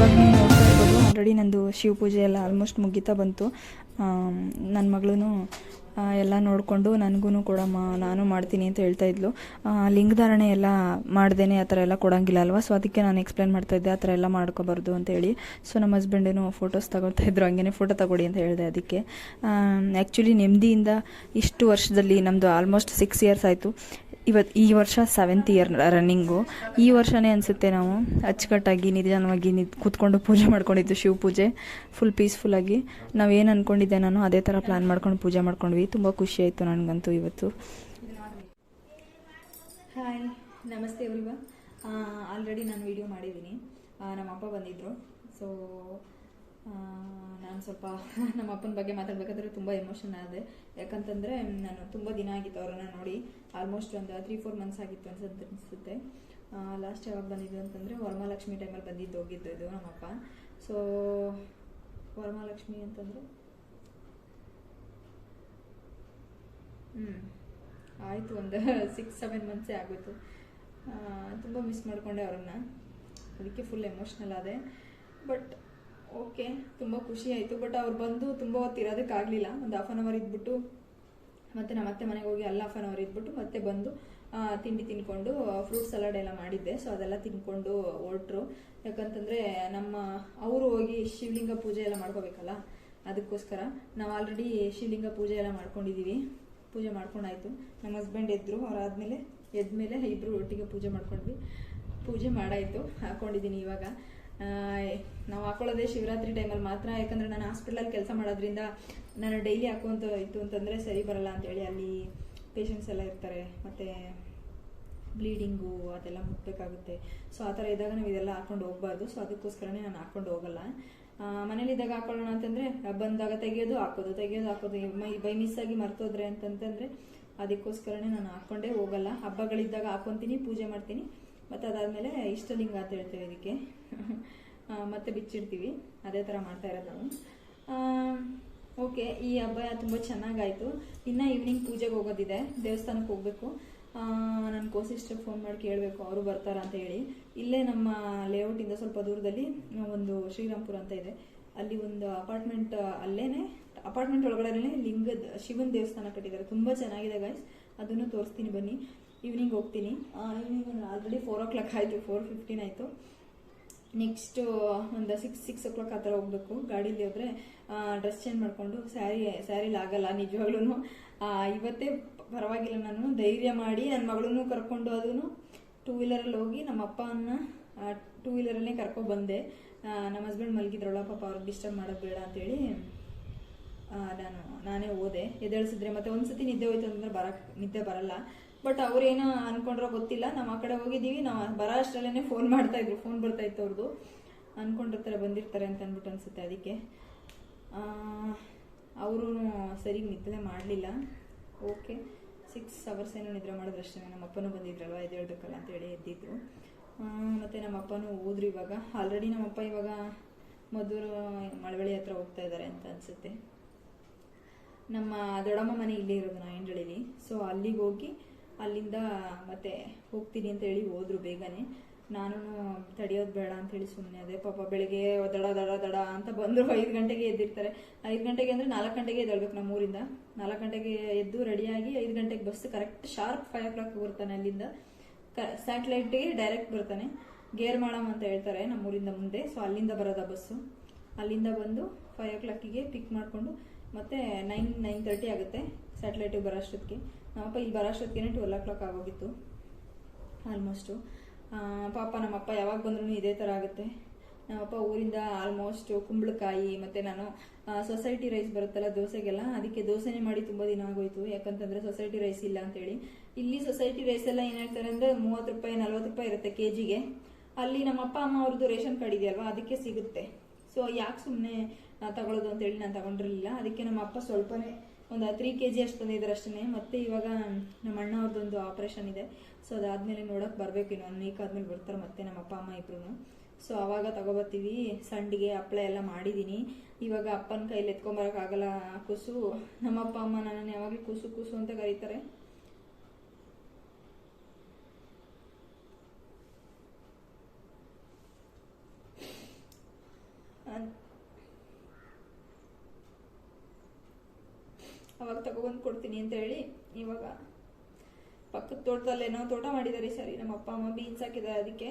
ಇವಾಗ ನೀವು ನೋಡ್ತಾ ಇರ್ಬೋದು ಆಲ್ರೆಡಿ ನಂದು ಶಿವ ಪೂಜೆ ಎಲ್ಲ ಆಲ್ಮೋಸ್ಟ್ ಮುಗಿತಾ ಬಂತು. ನನ್ನ ಮಗಳೂ ಎಲ್ಲ ನೋಡಿಕೊಂಡು ನನಗೂ ಕೊಡಮ್ಮ ನಾನು ಮಾಡ್ತೀನಿ ಅಂತ ಹೇಳ್ತಾ ಇದ್ಲು. ಲಿಂಗಧಾರಣೆ ಎಲ್ಲ ಮಾಡ್ದೇನೆ ಆ ಥರ ಎಲ್ಲ ಕೊಡೋಂಗಿಲ್ಲ ಅಲ್ವಾ, ಸೊ ಅದಕ್ಕೆ ನಾನು ಎಕ್ಸ್ಪ್ಲೇನ್ ಮಾಡ್ತಾಯಿದ್ದೆ ಆ ಥರ ಎಲ್ಲ ಮಾಡ್ಕೋಬಾರ್ದು ಅಂತೇಳಿ. ಸೊ ನಮ್ಮ ಹಸ್ಬೆಂಡೇನು ಫೋಟೋಸ್ ತಗೊಳ್ತಾ ಇದ್ರು, ಹಂಗೇ ಫೋಟೋ ತಗೊಳ್ಳಿ ಅಂತ ಹೇಳಿದೆ. ಅದಕ್ಕೆ ಆ್ಯಕ್ಚುಲಿ ನೆಮ್ಮದಿಯಿಂದ ಇಷ್ಟು ವರ್ಷದಲ್ಲಿ ನಮ್ಮದು ಆಲ್ಮೋಸ್ಟ್ 6 ಇಯರ್ಸ್ ಆಯಿತು. ಈ ವರ್ಷ 7th ಇಯರ್ ರನ್ನಿಂಗು. ಈ ವರ್ಷವೇ ಅನಿಸುತ್ತೆ ನಾವು ಅಚ್ಚುಕಟ್ಟಾಗಿ ನಿಧಾನವಾಗಿ ಕೂತ್ಕೊಂಡು ಪೂಜೆ ಮಾಡ್ಕೊಂಡಿದ್ದು, ಶಿವ ಪೂಜೆ ಫುಲ್ ಪೀಸ್ಫುಲ್ಲಾಗಿ. ನಾವೇನು ಅಂದ್ಕೊಂಡಿದ್ದೆ ನಾನು ಅದೇ ಥರ ಪ್ಲ್ಯಾನ್ ಮಾಡ್ಕೊಂಡು ಪೂಜೆ ಮಾಡ್ಕೊಂಡ್ವಿ. ತುಂಬ ಖುಷಿ ಆಯಿತು ನನಗಂತೂ ಇವತ್ತು. ಹಾಯ್, ನಮಸ್ತೆ ಎವ್ರಿವನ್. ಆಲ್ರೆಡಿ ನಾನು ವಿಡಿಯೋ ಮಾಡಿದ್ದೀನಿ. ನಮ್ಮ ಅಪ್ಪ ಬಂದಿದ್ದರು. ಸೊ ನಾನು ಸ್ವಲ್ಪ ನಮ್ಮ ಅಪ್ಪನ ಬಗ್ಗೆ ಮಾತಾಡಬೇಕಾದ್ರೆ ತುಂಬ ಎಮೋಷನ್ ಆದೆ. ಯಾಕಂತಂದರೆ ನಾನು ತುಂಬ ದಿನ ಆಗಿತ್ತು ಅವ್ರನ್ನ ನೋಡಿ. ಆಲ್ಮೋಸ್ಟ್ ಒಂದು 3-4 ಮಂತ್ಸ್ ಆಗಿತ್ತು ಅನಿಸುತ್ತೆ. ಲಾಸ್ಟ್ ಯಾವಾಗ ಬಂದಿದ್ದು ಅಂತಂದರೆ ವರಮಹಾಲಕ್ಷ್ಮಿ ಟೈಮಲ್ಲಿ ಬಂದಿದ್ದು ಹೋಗಿದ್ದು ಇದು ನಮ್ಮಪ್ಪ. ಸೊ ವರಮಹಾಲಕ್ಷ್ಮಿ ಅಂತಂದರೆ ಆಯಿತು, ಒಂದು 6-7 ಮಂತ್ಸೇ ಆಗೋಯ್ತು. ತುಂಬ ಮಿಸ್ ಮಾಡಿಕೊಂಡೆ ಅವ್ರನ್ನ. ಅದಕ್ಕೆ ಫುಲ್ ಎಮೋಷ್ನಲ್ ಆದೆ. ಬಟ್ ಓಕೆ, ತುಂಬ ಖುಷಿ ಆಯಿತು. ಬಟ್ ಅವ್ರು ಬಂದು ತುಂಬ ಹೊತ್ತು ಇರೋದಕ್ಕಾಗಲಿಲ್ಲ. ಒಂದು 1/2 hour ಇದ್ಬಿಟ್ಟು ಮತ್ತು ನಮ್ಮ ಅತ್ತೆ ಮನೆಗೆ ಹೋಗಿ ಅಲ್ಲಿ 1/2 hour ಇದ್ಬಿಟ್ಟು ಮತ್ತೆ ಬಂದು ತಿಂಡಿ ತಿನ್ಕೊಂಡು ಫ್ರೂಟ್ ಸಲಾಡ್ ಎಲ್ಲ ಮಾಡಿದ್ದೆ. ಸೊ ಅದೆಲ್ಲ ತಿನ್ಕೊಂಡು ಹೊರಟ್ರು. ಯಾಕಂತಂದರೆ ಅವರು ಹೋಗಿ ಶಿವಲಿಂಗ ಪೂಜೆ ಎಲ್ಲ ಮಾಡ್ಕೋಬೇಕಲ್ಲ, ಅದಕ್ಕೋಸ್ಕರ. ನಾವು ಆಲ್ರೆಡಿ ಶಿವಲಿಂಗ ಪೂಜೆ ಎಲ್ಲ ಮಾಡ್ಕೊಂಡಿದ್ದೀವಿ. ಪೂಜೆ ಮಾಡ್ಕೊಂಡಾಯ್ತು. ನಮ್ಮ ಹಸ್ಬೆಂಡ್ ಎದ್ದರು. ಅವರಾದ್ಮೇಲೆ ಎದ್ಮೇಲೆ ಇಬ್ಬರು ಒಟ್ಟಿಗೆ ಪೂಜೆ ಮಾಡ್ಕೊಂಡ್ವಿ. ಪೂಜೆ ಮಾಡಾಯಿತು, ಹಾಕ್ಕೊಂಡಿದ್ದೀನಿ ಇವಾಗ. ನಾವು ಹಾಕೊಳ್ಳೋದೇ ಶಿವರಾತ್ರಿ ಟೈಮಲ್ಲಿ ಮಾತ್ರ. ಯಾಕಂದರೆ ನಾನು ಹಾಸ್ಪಿಟ್ಲಲ್ಲಿ ಕೆಲಸ ಮಾಡೋದ್ರಿಂದ ನಾನು ಡೈಲಿ ಹಾಕುವಂತ ಇತ್ತು ಅಂತಂದರೆ ಸರಿ ಬರಲ್ಲ ಅಂತೇಳಿ. ಅಲ್ಲಿ ಪೇಷಂಟ್ಸ್ ಎಲ್ಲ ಇರ್ತಾರೆ, ಮತ್ತು ಬ್ಲೀಡಿಂಗು ಅದೆಲ್ಲ ಮುಟ್ಟಬೇಕಾಗುತ್ತೆ. ಸೊ ಆ ಥರ ಇದ್ದಾಗ ನಾವು ಇದೆಲ್ಲ ಹಾಕ್ಕೊಂಡು ಹೋಗ್ಬಾರ್ದು. ಸೊ ಅದಕ್ಕೋಸ್ಕರನೇ ನಾನು ಹಾಕ್ಕೊಂಡು ಹೋಗಲ್ಲ. ಮನೇಲಿದ್ದಾಗ ಹಾಕೊಳ್ಳೋಣ ಅಂತಂದರೆ ಬಂದಾಗ ತೆಗೆಯೋದು ಹಾಕೋದು ಬೈ ಮಿಸ್ಸಾಗಿ ಮರ್ತೋದ್ರೆ ಅಂತಂತಂದರೆ ಅದಕ್ಕೋಸ್ಕರನೇ ನಾನು ಹಾಕ್ಕೊಂಡೇ ಹೋಗಲ್ಲ. ಹಬ್ಬಗಳಿದ್ದಾಗ ಹಾಕ್ಕೊತೀನಿ, ಪೂಜೆ ಮಾಡ್ತೀನಿ, ಮತ್ತು ಅದಾದಮೇಲೆ ಇಷ್ಟಲಿಂಗ ಅಂತ ಹೇಳ್ತೇವೆ ಇದಕ್ಕೆ. ಮತ್ತೆ ಬಿಚ್ಚಿಡ್ತೀವಿ. ಅದೇ ಥರ ಮಾಡ್ತಾ ಇರೋದು ನಾವು. ಓಕೆ, ಈ ಹಬ್ಬ ತುಂಬ ಚೆನ್ನಾಗಾಯಿತು. ಇನ್ನು ಈವ್ನಿಂಗ್ ಪೂಜೆಗೆ ಹೋಗೋದಿದೆ, ದೇವಸ್ಥಾನಕ್ಕೆ ಹೋಗಬೇಕು. ನನ್ನ ಕೋಸಿಸ್ಟರ್ಗೆ ಫೋನ್ ಮಾಡಿ ಕೇಳಬೇಕು ಅವರು ಬರ್ತಾರಾ ಅಂತ ಹೇಳಿ. ಇಲ್ಲೇ ನಮ್ಮ ಲೇಔಟಿಂದ ಸ್ವಲ್ಪ ದೂರದಲ್ಲಿ ಒಂದು ಶ್ರೀರಾಮ್ಪುರ ಅಂತ ಇದೆ. ಅಲ್ಲಿ ಒಂದು ಅಪಾರ್ಟ್ಮೆಂಟ್, ಅಪಾರ್ಟ್ಮೆಂಟ್ ಒಳಗಡೆ ಶಿವನ ದೇವಸ್ಥಾನ ಕಟ್ಟಿದ್ದಾರೆ. ತುಂಬ ಚೆನ್ನಾಗಿದೆ ಗೈಸ್. ಅದನ್ನು ತೋರಿಸ್ತೀನಿ ಬನ್ನಿ. ಈವ್ನಿಂಗ್ ಹೋಗ್ತೀನಿ. ಈವ್ನಿಂಗ್ ಆಲ್ರೆಡಿ 4 o'clock ಆಯಿತು, 4:15 ಆಯಿತು. ನೆಕ್ಸ್ಟು ಒಂದು 6 o'clock ಆ ಥರ ಹೋಗ್ಬೇಕು. ಗಾಡೀಲಿ ಹೋದರೆ ಡ್ರೆಸ್ ಚೇಂಜ್ ಮಾಡಿಕೊಂಡು ಸ್ಯಾರಿಲಿ ಆಗಲ್ಲ ನಿಜವಾಗ್ಲೂ. ಇವತ್ತೇ ಪರವಾಗಿಲ್ಲ, ನಾನು ಧೈರ್ಯ ಮಾಡಿ ನನ್ನ ಮಗಳನ್ನೂ ಕರ್ಕೊಂಡು ಅದನ್ನು 2-wheeler ಹೋಗಿ ನಮ್ಮ ಅಪ್ಪನ 2-wheeler ಕರ್ಕೊಬಂದೆ. ನಮ್ಮ ಹಸ್ಬೆಂಡ್ ಮಲಗಿದ್ರಲ್ಲ, ಪಾಪ ಅವ್ರಿಗೆ ಡಿಸ್ಟರ್ಬ್ ಮಾಡೋದು ಬೇಡ ಅಂತೇಳಿ ನಾನೇ ಹೋದೆ. ಎದ್ದೇಳಿಸಿದ್ರೆ ಮತ್ತೆ ಒಂದ್ಸತಿ ನಿದ್ದೆ ಹೋಯ್ತು ಅಂದ್ರೆ ನಿದ್ದೆ ಬರಲ್ಲ. ಬಟ್ ಅವ್ರೇನೋ ಅನ್ಕೊಂಡ್ರೋ ಗೊತ್ತಿಲ್ಲ, ನಾವು ಆ ಕಡೆ ಹೋಗಿದ್ದೀವಿ. ನಾವು ಬರೋ ಅಷ್ಟರಲ್ಲೇ ಫೋನ್ ಮಾಡ್ತಾಯಿದ್ರು, ಫೋನ್ ಬರ್ತಾಯಿತ್ತು ಅವ್ರದ್ದು. ಅಂದ್ಕೊಂಡಿರ್ತಾರೆ ಬಂದಿರ್ತಾರೆ ಅಂತ ಅಂದ್ಬಿಟ್ಟು ಅನಿಸುತ್ತೆ. ಅದಕ್ಕೆ ಅವರು ಸರಿಗೆ ನಿದ್ದೆ ಮಾಡಲಿಲ್ಲ. ಓಕೆ, 6 hours ಏನೋ ನಿದ್ರೆ ಮಾಡಿದ್ರು ಅಷ್ಟೇ. ನಮ್ಮ ಅಪ್ಪನೂ ಬಂದಿದ್ರಲ್ವ, ಎದ್ದೇಳ್ಬೇಕಲ್ಲ ಅಂತೇಳಿ ಎದ್ದಿದ್ರು. ಮತ್ತು ನಮ್ಮ ಅಪ್ಪನೂ ಹೋದ್ರು ಇವಾಗ. ಆಲ್ರೆಡಿ ನಮ್ಮಪ್ಪ ಇವಾಗ ಮಧುರ ಮಳವಳ್ಳಿ ಹತ್ರ ಹೋಗ್ತಾ ಇದ್ದಾರೆ ಅಂತ ಅನಿಸುತ್ತೆ. ನಮ್ಮ ದೊಡ್ಡಮ್ಮ ಮನೆ ಇಲ್ಲೇ ಇರೋದು ನಾಯಂಡಳ್ಳಿಲಿ. ಸೊ ಅಲ್ಲಿಗೆ ಹೋಗಿ ಅಲ್ಲಿಂದ ಮತ್ತೆ ಹೋಗ್ತೀನಿ ಅಂತ ಹೇಳಿ ಹೋದ್ರು ಬೇಗನೆ. ನಾನು ತಡೆಯೋದು ಬೇಡ ಅಂತೇಳಿ ಸುಮ್ಮನೆ ಅದೇ. ಪಾಪ ಬೆಳಿಗ್ಗೆ ದಡ ಅಂತ ಬಂದರು. 5 ಗಂಟೆಗೆ ಎದ್ದಿರ್ತಾರೆ. 5 ಗಂಟೆಗೆ ಅಂದರೆ 4 ಗಂಟೆಗೆ ಎದ್ದೇಳ್ಬೇಕು. ನಮ್ಮ ಊರಿಂದ 4 ಗಂಟೆಗೆ ಎದ್ದು ರೆಡಿಯಾಗಿ 5 ಗಂಟೆಗೆ ಬಸ್ ಕರೆಕ್ಟ್ ಶಾರ್ಪ್ 5 o'clock ಬರ್ತಾನೆ. ಅಲ್ಲಿಂದ ಸ್ಯಾಟಲೈಟ್ಗೆ ಡೈರೆಕ್ಟ್ ಬರ್ತಾನೆ. ಗೇರ್ಮಾಳಂ ಅಂತ ಹೇಳ್ತಾರೆ ನಮ್ಮೂರಿಂದ ಮುಂದೆ. ಸೊ ಅಲ್ಲಿಂದ ಬರೋದ ಬಸ್ಸು. ಅಲ್ಲಿಂದ ಬಂದು 5 o'clock ಪಿಕ್ ಮಾಡಿಕೊಂಡು ಮತ್ತೆ 9-9:30 ಆಗುತ್ತೆ ಸ್ಯಾಟಲೈಟಿಗೆ ಬರೋ ಅಷ್ಟೊತ್ತಿಗೆ. ನಮ್ಮಪ್ಪ ಇಲ್ಲಿ ಬರೋ ಅಷ್ಟೊತ್ತಿಗೆ 12 o'clock ಆಗೋಗಿತ್ತು ಆಲ್ಮೋಸ್ಟು. ಪಾಪ ನಮ್ಮಪ್ಪ ಯಾವಾಗ ಬಂದ್ರೂ ಇದೇ ಥರ ಆಗುತ್ತೆ. ನಮ್ಮಪ್ಪ ಊರಿಂದ ಆಲ್ಮೋಸ್ಟ್ ಕುಂಬಳಕಾಯಿ ಮತ್ತು ನಾನು ಸೊಸೈಟಿ ರೈಸ್ ಬರುತ್ತಲ್ಲ ದೋಸೆಗೆಲ್ಲ, ಅದಕ್ಕೆ ದೋಸೆನೇ ಮಾಡಿ ತುಂಬ ದಿನ ಆಗೋಯ್ತು. ಯಾಕಂತಂದರೆ ಸೊಸೈಟಿ ರೈಸ್ ಇಲ್ಲ ಅಂತೇಳಿ. ಇಲ್ಲಿ ಸೊಸೈಟಿ ರೈಸ್ ಎಲ್ಲ ಏನು ಹೇಳ್ತಾರೆ ಅಂದರೆ 30 ರೂಪಾಯಿ 40 ರೂಪಾಯಿ ಇರುತ್ತೆ ಕೆಜಿಗೆ. ಅಲ್ಲಿ ನಮ್ಮ ಅಪ್ಪ ಅಮ್ಮ ಅವ್ರದ್ದು ರೇಷನ್ ಕಾರ್ಡ್ ಇದೆಯಲ್ವ, ಅದಕ್ಕೆ ಸಿಗುತ್ತೆ. ಸೊ ಯಾಕೆ ಸುಮ್ಮನೆ ತಗೊಳ್ಳೋದು ಅಂತೇಳಿ ನಾನು ತಗೊಂಡಿರಲಿಲ್ಲ. ಅದಕ್ಕೆ ನಮ್ಮ ಅಪ್ಪ ಸ್ವಲ್ಪನೇ ಒಂದು 3 kg ಅಷ್ಟು ತಂದಿದ್ದಾರೆ ಅಷ್ಟೇ. ಮತ್ತು ಇವಾಗ ನಮ್ಮ ಅಣ್ಣ ಅವ್ರದ್ದೊಂದು ಆಪ್ರೇಷನ್ ಇದೆ. ಸೊ ಅದಾದಮೇಲೆ ನೋಡೋಕೆ ಬರಬೇಕು. ಇನ್ನು 1 week ಆದಮೇಲೆ ಬರ್ತಾರೆ ಮತ್ತೆ ನಮ್ಮ ಅಪ್ಪ ಅಮ್ಮ ಇಬ್ಬರು. ಸೊ ಆವಾಗ ತಗೊಬರ್ತೀವಿ. ಸಂಡಿಗೆ ಹಪ್ಪಳ ಎಲ್ಲ ಮಾಡಿದ್ದೀನಿ. ಇವಾಗ ಅಪ್ಪನ ಕೈಲಿ ಎತ್ಕೊಂಬರೋಕ್ಕಾಗಲ್ಲ ಕೂಸು. ನಮ್ಮ ಅಪ್ಪ ಅಮ್ಮ ನನ್ನನ್ನು ಯಾವಾಗಲೂ ಕೂಸು ಕೂಸು ಅಂತ ಕರೀತಾರೆ. ತಗೊಬಂದು ಕೊಡ್ತೀನಿ ಅಂತ ಹೇಳಿ ಇವಾಗ ಪಕ್ಕದ ತೋಟದಲ್ಲೇನೋ ತೋಟ ಮಾಡಿದ್ದಾರೆ ಸರಿ ನಮ್ಮ ಅಪ್ಪ ಅಮ್ಮ ಬೀನ್ಸ್ ಹಾಕಿದ್ದಾರೆ ಅದಕ್ಕೆ.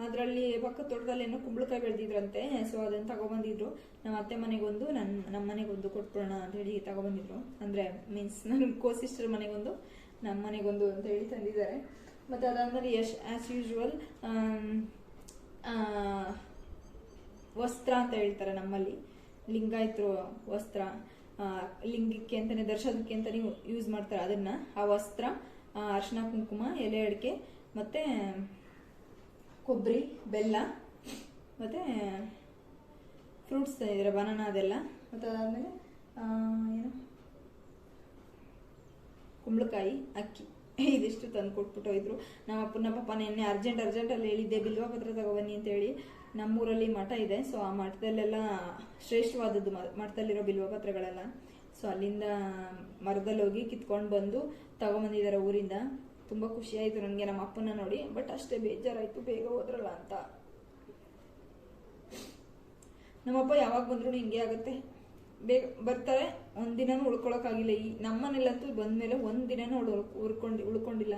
ಅದರಲ್ಲಿ ಪಕ್ಕದ ತೋಟದಲ್ಲೇನೋ ಕುಂಬಳಕಾಯಿ ಬೆಳೆದಿದ್ರಂತೆ. ಸೊ ಅದನ್ನು ತಗೊಬಂದಿದ್ರು. ನಮ್ಮ ಅತ್ತೆ ಮನೆಗೊಂದು ನಮ್ಮ ಮನೆಗೊಂದು ಕೊಟ್ಬಿಡೋಣ ಅಂತ ಹೇಳಿ ತಗೊಬಂದಿದ್ರು. ಅಂದರೆ ಮೀನ್ಸ್ ನನ್ನ ಸಿಸ್ಟರ್ ಮನೆಗೊಂದು ನಮ್ಮ ಮನೆಗೊಂದು ಅಂತ ಹೇಳಿ ತಂದಿದ್ದಾರೆ. ಮತ್ತು ಅದಾದ್ಮೇಲೆ ಆ್ಯಸ್ ಯೂಶುವಲ್ ವಸ್ತ್ರ ಅಂತ ಹೇಳ್ತಾರೆ ನಮ್ಮಲ್ಲಿ, ಲಿಂಗಾಯತರು ವಸ್ತ್ರ ಲಿಂಗಕ್ಕೆ ಅಂತಾನೆ ದರ್ಶನಕ್ಕೆ ಅಂತಾನೆ ಯೂಸ್ ಮಾಡ್ತಾರೆ ಅದನ್ನ. ಆ ವಸ್ತ್ರ, ಅರಿಶಿನ ಕುಂಕುಮ, ಎಲೆ ಅಡಿಕೆ, ಮತ್ತೆ ಕೊಬ್ಬರಿ, ಬೆಲ್ಲ, ಮತ್ತೆ ಫ್ರೂಟ್ಸ್ ತಂದಿದ್ದಾರೆ, ಬನಾನ ಅದೆಲ್ಲ. ಮತ್ತು ಅದಾದ್ಮೇಲೆ ಏನು ಕುಂಬಳಕಾಯಿ, ಅಕ್ಕಿ, ಇದಿಷ್ಟು ತಂದು ಕೊಟ್ಬಿಟ್ಟು ಹೋಯ್ತು. ನಮ್ಮ ಅಪ್ಪನ ಪಾಪ ನೆನ್ನೆ ಅರ್ಜೆಂಟಲ್ಲಿ ಹೇಳಿದ್ದೆ ಬಿಲ್ವ ಪತ್ರ ತಗೊಬನ್ನಿ ಅಂತ ಹೇಳಿ. ನಮ್ಮೂರಲ್ಲಿ ಮಠ ಇದೆ. ಸೊ ಆ ಮಠದಲ್ಲೆಲ್ಲ ಶ್ರೇಷ್ಠವಾದದ್ದು ಮಠದಲ್ಲಿರೋ ಬಿಲ್ವ ಪತ್ರಗಳೆಲ್ಲ. ಸೊ ಅಲ್ಲಿಂದ ಮರದಲ್ಲಿ ಹೋಗಿ ಕಿತ್ಕೊಂಡು ಬಂದು ತಗೊಂಬಂದಿದ್ದಾರೆ ಊರಿಂದ. ತುಂಬ ಖುಷಿ ಆಯಿತು ನನಗೆ ನಮ್ಮ ಅಪ್ಪನ ನೋಡಿ. ಬಟ್ ಅಷ್ಟೇ ಬೇಜಾರಾಯಿತು, ಬೇಗ ಹೋದ್ರಲ್ಲ ಅಂತ. ನಮ್ಮಪ್ಪ ಯಾವಾಗ ಬಂದ್ರು ಹಿಂಗೆ ಆಗುತ್ತೆ, ಬೇಗ ಬರ್ತಾರೆ, ಒಂದಿನನೂ ಉಳ್ಕೊಳಕ್ಕಾಗಿಲ್ಲ. ಈ ನಮ್ಮನೇಲಂತೂ ಬಂದ್ಮೇಲೆ ಒಂದಿನನೂ ಉಳ್ಕೊಂಡಿಲ್ಲ.